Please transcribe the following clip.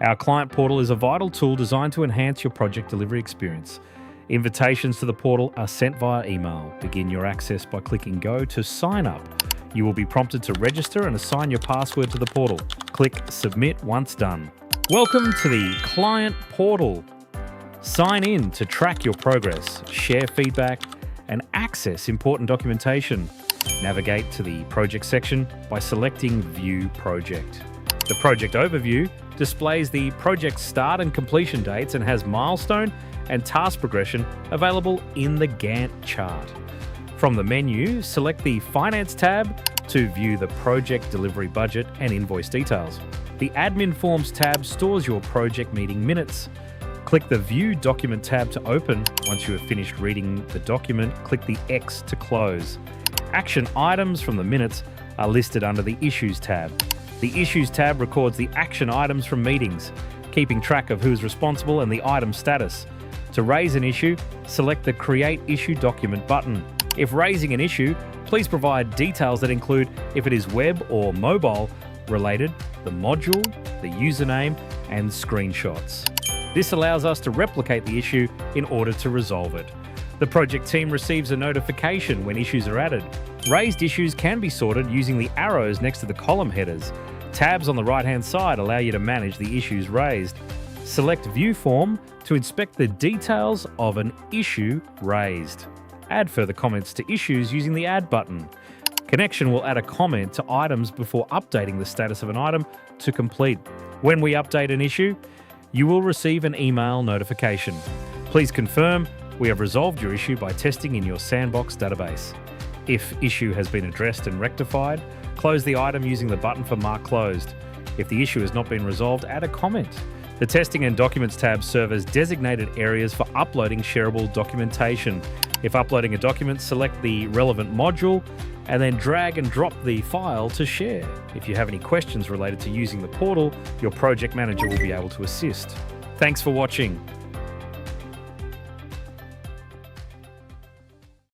Our client portal is a vital tool designed to enhance your project delivery experience. Invitations to the portal are sent via email. Begin your access by clicking Go to sign up. You will be prompted to register and assign your password to the portal. Click Submit once done. Welcome to the client portal. Sign in to track your progress, share feedback, and access important documentation. Navigate to the project section by selecting View Project. The project overview displays the project start and completion dates and has milestone and task progression available in the Gantt chart. From the menu, select the Finance tab to view the project delivery budget and invoice details. The Admin Forms tab stores your project meeting minutes. Click the View Document tab to open. Once you have finished reading the document, click the X to close. Action items from the minutes are listed under the Issues tab. The Issues tab records the action items from meetings, keeping track of who's responsible and the item status. To raise an issue, select the Create Issue Document button. If raising an issue, please provide details that include if it is web or mobile related, the module, the username, and screenshots. This allows us to replicate the issue in order to resolve it. The project team receives a notification when issues are added. Raised issues can be sorted using the arrows next to the column headers. Tabs on the right-hand side allow you to manage the issues raised. Select View Form to inspect the details of an issue raised. Add further comments to issues using the Add button. Kynection will add a comment to items before updating the status of an item to complete. When we update an issue, you will receive an email notification. Please confirm we have resolved your issue by testing in your sandbox database. If issue has been addressed and rectified, close the item using the button for Mark Closed. If the issue has not been resolved, add a comment. The Testing and Documents tabs serve as designated areas for uploading shareable documentation. If uploading a document, select the relevant module and then drag and drop the file to share. If you have any questions related to using the portal, your project manager will be able to assist. Thanks for watching.